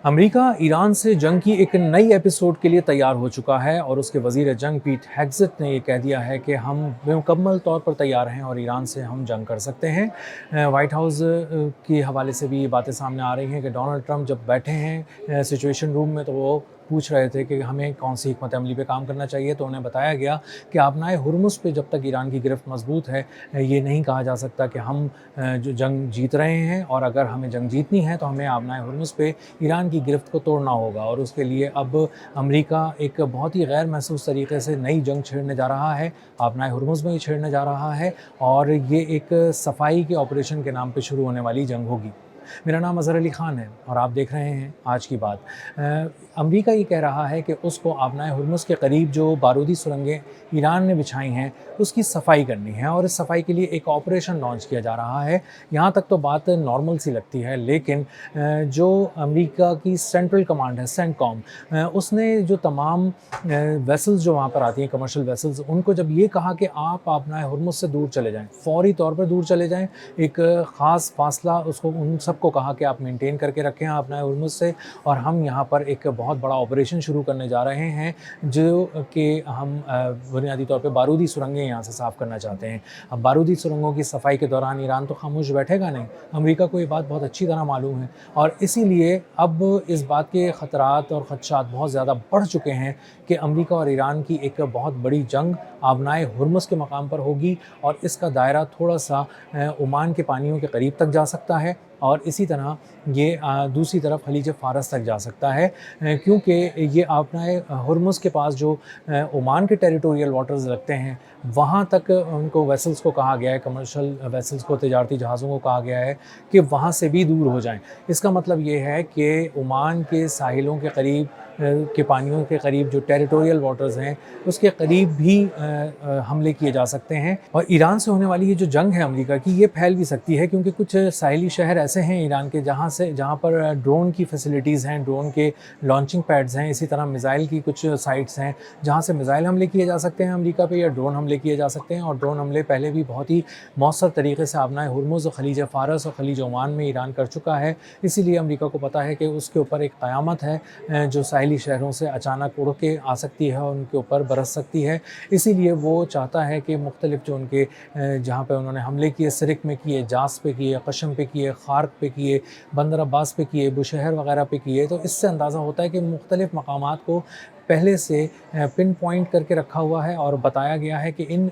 America Iran से जंग की एक नई एपिसोड के लिए तैयार हो चुका है और उसके वज़ीर जंग पीट हेग्सेथ ने ये कह दिया है कि हम मुकम्मल तौर पर तैयार हैं और ईरान से हम जंग कर सकते हैं। वाइट हाउस के हवाले से भी ये बातें सामने आ रही हैं कि डोनाल्ड ट्रंप जब बैठे हैं सिचुएशन रूम में तो वो पूछ रहे थे कि हमें कौन सी हिकमत अमली पे काम करना चाहिए, तो उन्हें बताया गया कि आबनाए हुर्मुज़ पे जब तक ईरान की गिरफ्त मजबूत है ये नहीं कहा जा सकता कि हम जो जंग जीत रहे हैं, और अगर हमें जंग जीतनी है तो हमें आबनाए हुर्मुज़ पे ईरान की गिरफ्त को तोड़ना होगा। और उसके लिए अब अमेरिका एक बहुत ही गैर महसूस तरीके से नई जंग छेड़ने जा रहा है, आबनाए हुर्मुज़ में ही छेड़ने जा रहा है, और ये एक सफाई के ऑपरेशन के नाम पे शुरू होने वाली जंग होगी। मेरा नाम अज़हर अली ख़ान है और आप देख रहे हैं आज की बात। अमेरिका ये कह रहा है कि उसको आबनाए हुर्मुज़ के करीब जो बारूदी सुरंगें ईरान ने बिछाई हैं उसकी सफाई करनी है, और इस सफाई के लिए एक ऑपरेशन लॉन्च किया जा रहा है। यहाँ तक तो बात नॉर्मल सी लगती है, लेकिन जो अमेरिका की सेंट्रल कमांड है सेंटकॉम, उसने जो तमाम वेसल्स जो वहाँ पर आती हैं कमर्शियल वेसल्स, उनको जब ये कहा कि आप आबनाए हुर्मुज़ से दूर चले जाएँ, फौरी तौर पर दूर चले जाएँ, एक ख़ास फासला उसको उन सबको कहा कि आप मेंटेन करके रखें आबनाए हुर्मुज़ से, और हम यहाँ पर एक बहुत बड़ा ऑपरेशन शुरू करने जा रहे हैं जो कि हम बुनियादी तौर पे बारूदी सुरंगें यहाँ से साफ़ करना चाहते हैं। अब बारूदी सुरंगों की सफाई के दौरान ईरान तो खामोश बैठेगा नहीं, अमेरिका को ये बात बहुत अच्छी तरह मालूम है, और इसीलिए अब इस बात के ख़तरात और ख़दशात बहुत ज़्यादा बढ़ चुके हैं कि अमेरिका और ईरान की एक बहुत बड़ी जंग आबनाए हुर्मुज़ के मकाम पर होगी, और इसका दायरा थोड़ा सा ओमान के पानियों के करीब तक जा सकता है, और इसी तरह ये दूसरी तरफ खलीज फ़ारस तक जा सकता है, क्योंकि ये आबनाए हुर्मुज़ के पास जो ओमान के टेरिटोरियल वाटर्स लगते हैं वहाँ तक उनको वेसल्स को कहा गया है, कमर्शियल वेसल्स को, तिजारती जहाज़ों को कहा गया है कि वहाँ से भी दूर हो जाएं। इसका मतलब ये है कि ओमान के साहिलों के करीब के पानियों के करीब जो टेरिटोरियल वाटर्स हैं उसके करीब भी हमले किए जा सकते हैं, और ईरान से होने वाली ये जो जंग है अमेरिका की, ये फैल भी सकती है, क्योंकि कुछ साहिली शहर ऐसे हैं ईरान के जहाँ पर ड्रोन की फैसिलिटीज़ हैं, ड्रोन के लॉन्चिंग पैड्स हैं, इसी तरह मिसाइल की कुछ साइट्स हैं जहाँ से मिसाइल हमले किए जा सकते हैं अमेरिका पे, या ड्रोन हमले किए जा सकते हैं। और ड्रोन हमले पहले भी बहुत ही मौसर तरीके से आबनाए हुर्मुज़ और खलीज फ़ारस और खलीज ओमान में ईरान कर चुका है, इसीलिए अमेरिका को पता है कि उसके ऊपर एक क़यामत है जो साहिली शहरों से अचानक उड़ के आ सकती है और उनके ऊपर बरस सकती है। इसीलिए वो चाहता है कि मुख्तलिफ जो उनके जहाँ पे उन्होंने हमले किए, सिरिक में किए, जास पे किए, कशम पे किए, खार्क पे किए, बंदर अब्बास पे किए, बुशहर वगैरह पे किए, तो इससे अंदाज़ा होता है कि मुख्तलिफ मकामात को पहले से पिन पॉइंट करके रखा हुआ है, और बताया गया है कि इन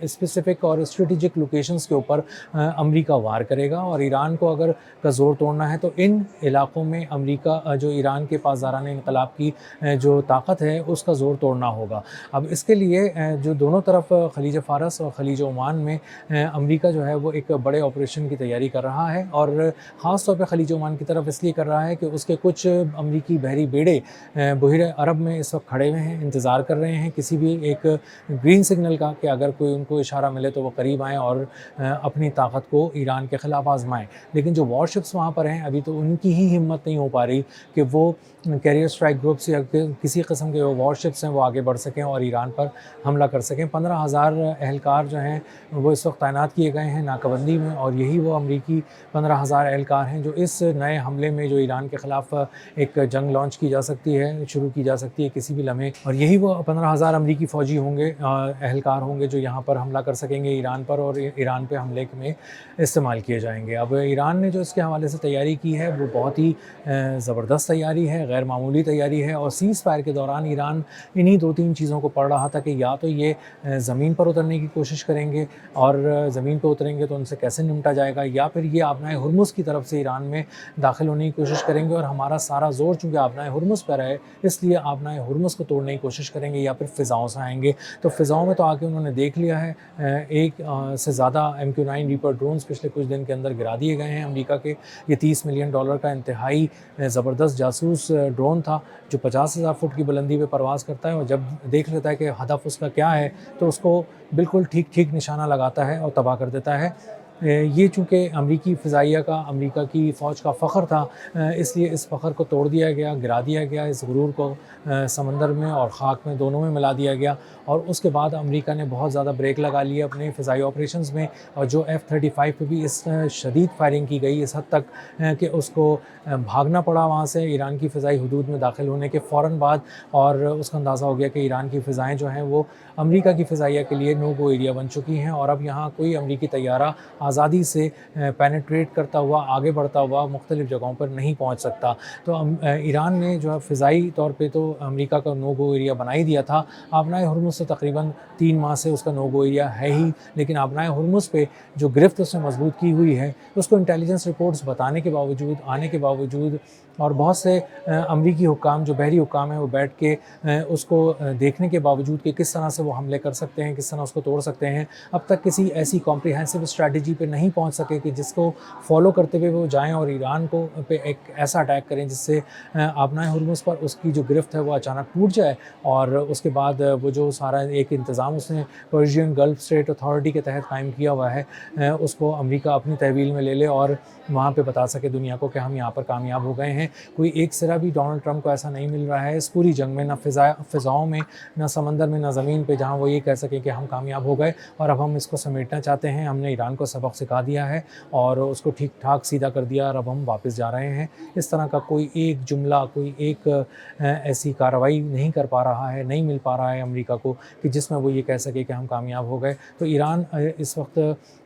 स्पेसिफ़िक और स्ट्रेटेजिक लोकेशंस के ऊपर अमेरिका वार करेगा, और ईरान को अगर का ज़ोर तोड़ना है तो इन इलाक़ों में अमेरिका जो ईरान के पासदाराने इनकलाब की जो ताकत है उसका ज़ोर तोड़ना होगा। अब इसके लिए जो दोनों तरफ खलीज फ़ारस और खलीज ओमान में अमेरिका जो है वो एक बड़े ऑपरेशन की तैयारी कर रहा है, और ख़ास तौर पे खलीज ओमान की तरफ इसलिए कर रहा है कि उसके कुछ अमेरिकी बहरी बेड़े बहिर अरब में इस वक्त खड़े हुए हैं, इंतज़ार कर रहे हैं किसी भी एक ग्रीन सिग्नल का कि अगर कोई उनको इशारा मिले तो वो करीब आएँ और अपनी ताकत को ईरान के ख़िलाफ़ आजमाएँ। लेकिन जो वॉरशिप्स वहाँ पर हैं अभी तो उनकी ही हिम्मत नहीं हो पा रही कि वो कैरियर स्ट्राइक ग्रुप्स या किसी किस्म के वॉरशिप्स हैं वो आगे बढ़ सकें और ईरान पर हमला कर सकें। 15,000 एहलकार जो हैं वो इस वक्त तैनात किए गए हैं नाकाबंदी में, और यही वो अमरीकी 15,000 एहलकार हैं जो इस नए हमले में जो ईरान के ख़िलाफ़ एक जंग लॉन्च की जा सकती है, शुरू की जा सकती है किसी भी लम्हे, और यही वो 15,000 अमरीकी फ़ौजी होंगे, एहलकार होंगे जो यहाँ पर हमला कर सकेंगे ईरान पर, और ईरान पे हमले में इस्तेमाल किए जाएंगे। अब ईरान ने जो इसके हवाले से तैयारी की है वो बहुत ही ज़बरदस्त तैयारी है, गैर मामूली तैयारी है, और सीज़ फायर के दौरान ईरान इन्हीं 2-3 चीज़ों को पढ़ रहा था कि या तो ये ज़मीन पर उतरने की कोशिश करेंगे, और ज़मीन पर उतरेंगे तो उनसे कैसे निपटा जाएगा, या फिर ये आबनाए हुर्मुज़ की तरफ से ईरान में दाखिल होने की कोशिश करेंगे, और हमारा सारा ज़ोर चूँकि आबनाए हुर्मुज़ पर है इसलिए आबनाए हुर्मुज़ को तोड़ने की कोशिश करेंगे, या फिर फ़िज़ाओं से आएँगे। तो फ़िज़ाओं में तो आके उन्होंने देख लिया है, एक से ज़्यादा MQ-9 रीपर ड्रोन्स पिछले कुछ दिन के अंदर गिरा दिए गए हैं अमेरिका के। ये $30 मिलियन का इंतहाई ज़बरदस्त जासूस ड्रोन था जो 50,000 फुट की बुलंदी पे परवाज़ करता है, और जब देख लेता है कि हदफ उसका क्या है तो उसको बिल्कुल ठीक निशाना लगाता है और तबाह कर देता है। یہ چونکہ امریکی فضائیہ کا، امریکہ کی فوج کا فخر تھا، اس لیے اس فخر کو توڑ دیا گیا، گرا دیا گیا، اس غرور کو سمندر میں اور خاک میں دونوں میں ملا دیا گیا، اور اس کے بعد امریکہ نے بہت زیادہ بریک لگا لیے اپنے فضائی آپریشنز میں، اور جو F-35 پہ بھی اس شدید فائرنگ کی گئی اس حد تک کہ اس کو بھاگنا پڑا وہاں سے ایران کی فضائی حدود میں داخل ہونے کے فوراً بعد، اور اس کا اندازہ ہو گیا کہ ایران کی فضائیں جو ہیں وہ امریکہ کی فضائیہ کے لیے نو گو ایریا بن چکی ہیں، اور اب یہاں کوئی امریکی طیارہ آزادی سے پینیٹریٹ کرتا ہوا، آگے بڑھتا ہوا مختلف جگہوں پر نہیں پہنچ سکتا۔ تو ایران نے جو ہے فضائی طور پہ تو امریکہ کا نو گو ایریا بنا ہی دیا تھا، آبنائے ہرمز سے تقریباً 3 ماہ سے اس کا نو گو ایریا ہے ہی، لیکن آبنائے ہرمز پہ جو گرفت اس نے مضبوط کی ہوئی ہے، اس کو انٹیلیجنس رپورٹس بتانے کے باوجود، آنے کے باوجود، اور بہت سے امریکی حکام جو بحری حکام ہیں وہ بیٹھ کے اس کو دیکھنے کے باوجود کہ کس طرح سے وہ حملے کر سکتے ہیں، کس طرح اس کو توڑ سکتے ہیں، اب تک کسی ایسی کمپریہنسو اسٹریٹجی پہ نہیں پہنچ سکے کہ جس کو فالو کرتے ہوئے وہ جائیں اور ایران کو پہ ایک ایسا اٹیک کریں جس سے آبنائے ہرمز پر اس کی جو گرفت ہے وہ اچانک ٹوٹ جائے، اور اس کے بعد وہ جو سارا ایک انتظام اس نے پرشین گلف اسٹیٹ اتھارٹی کے تحت قائم کیا ہوا ہے، اس کو امریکہ اپنی تحویل میں لے لے اور وہاں پہ بتا سکے دنیا کو کہ ہم یہاں پر کامیاب ہو گئے ہیں۔ کوئی ایک سرا بھی ڈونلڈ ٹرمپ کو ایسا نہیں مل رہا ہے اس پوری جنگ میں، نہ فضاؤں میں، نہ سمندر میں، نہ زمین پہ، جہاں وہ یہ کہہ سکیں کہ ہم کامیاب ہو گئے اور اب ہم اس کو سمیٹنا چاہتے ہیں، ہم نے ایران کو سبق سکھا دیا ہے اور اس کو ٹھیک ٹھاک سیدھا کر دیا اور اب ہم واپس جا رہے ہیں۔ اس طرح کا کوئی ایک جملہ، کوئی ایک ایسی کارروائی نہیں کر پا رہا ہے، نہیں مل پا رہا ہے امریکہ کو کہ جس میں وہ یہ کہہ سکے کہ ہم کامیاب ہو گئے۔ تو ایران اس وقت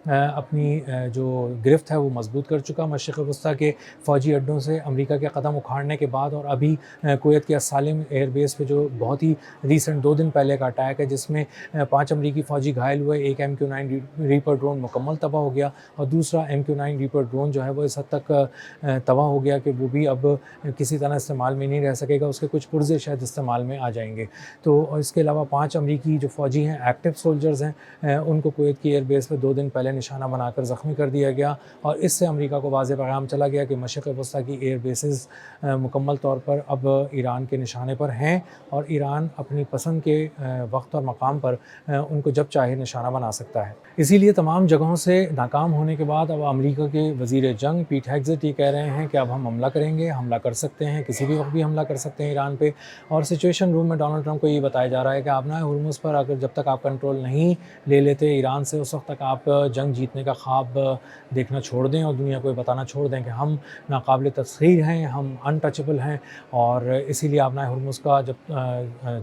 اپنی جو گرفت ہے وہ مضبوط کر چکا۔ مشرق وسطیٰ کے فوجی اڈوں سے امریکہ کے قدم اکھاڑنے کے بعد، اور ابھی کویت کے السالم ایئر بیس پہ جو بہت ہی ریسنٹ 2 دن پہلے کا اٹیک ہے جس میں 5 امریکی فوجی گھائل ہوئے، ایک MQ-9 ریپر ڈرون مکمل تباہ ہو گیا، اور دوسرا MQ-9 ریپر ڈرون جو ہے وہ اس حد تک تباہ ہو گیا کہ وہ بھی اب کسی طرح استعمال میں نہیں رہ سکے گا، اس کے کچھ پرزے شاید استعمال میں آ جائیں گے۔ تو اس کے علاوہ 5 امریکی جو فوجی ہیں، ایکٹیو سولجرز ہیں، ان کو کویت کی ایئر بیس پہ 2 دن پہلے نشانہ بنا کر زخمی کر دیا گیا، اور اس سے امریکہ کو واضح پیغام چلا گیا کہ مشرق وسطیٰ کی ایئر بیسز مکمل طور پر اب ایران کے نشانے پر ہیں، اور ایران اپنی پسند کے وقت اور مقام پر ان کو جب چاہے نشانہ بنا سکتا ہے۔ اسی لیے تمام جگہوں سے ناکام ہونے کے بعد اب امریکہ کے وزیر جنگ پیٹ ہیگزٹ یہ کہہ رہے ہیں کہ اب ہم حملہ کریں گے، حملہ کر سکتے ہیں، کسی بھی وقت بھی حملہ کر سکتے ہیں ایران پہ، اور سچویشن روم میں ڈونلڈ ٹرمپ کو یہ بتایا جا رہا ہے کہ آبنائے ہرمز پر اگر جب تک آپ کنٹرول نہیں لے لیتے ایران سے، اس وقت تک آپ جنگ جیتنے کا خواب دیکھنا چھوڑ دیں اور دنیا کو یہ بتانا چھوڑ دیں کہ ہم ناقابل تسخیر ہیں، ہم انٹچبل ہیں، اور اسی لیے آبنائے ہرمز کا جب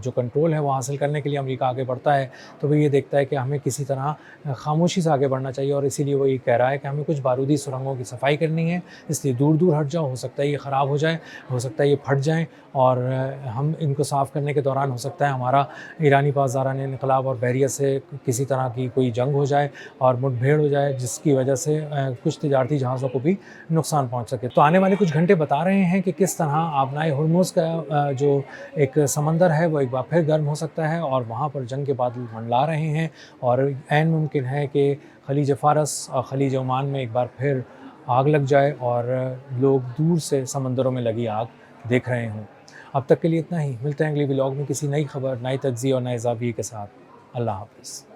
جو کنٹرول ہے وہ حاصل کرنے کے لیے امریکہ آگے بڑھتا ہے تو وہ یہ دیکھتا ہے کہ ہمیں کسی طرح خاموشی سے آگے بڑھنا چاہیے، اور اسی لیے وہ یہ کہہ رہا ہے کہ ہمیں کچھ بارودی سرنگوں کی صفائی کرنی ہے، اس لیے دور دور ہٹ جاؤ، ہو سکتا ہے یہ خراب ہو جائے، ہو سکتا ہے یہ پھٹ جائیں، اور ہم ان کو صاف کرنے کے دوران ہو سکتا ہے ہمارا ایرانی پاسداران انقلاب اور بحریہ سے کسی طرح کی کوئی جنگ ہو جائے اور مٹ بھیڑ ہو جائے، جس کی وجہ سے کچھ تجارتی جہازوں کو بھی نقصان پہنچ سکے۔ تو آنے والے کچھ گھنٹے بتا رہے ہیں کہ کس طرح آبنائے ہرمز کا جو ایک سمندر ہے وہ ایک بار پھر گرم ہو سکتا ہے، اور وہاں پر جنگ کے بادل منڈلا رہے ہیں، اور عین ممکن ہے کہ خلیج فارس اور خلیج عمان میں ایک بار پھر آگ لگ جائے اور لوگ دور سے سمندروں میں لگی آگ دیکھ رہے ہوں۔ اب تک کے لیے اتنا ہی، ملتے ہیں اگلی ولاگ میں کسی نئی خبر، نئی تجزیے اور نئے زاویے کے ساتھ۔ اللہ حافظ۔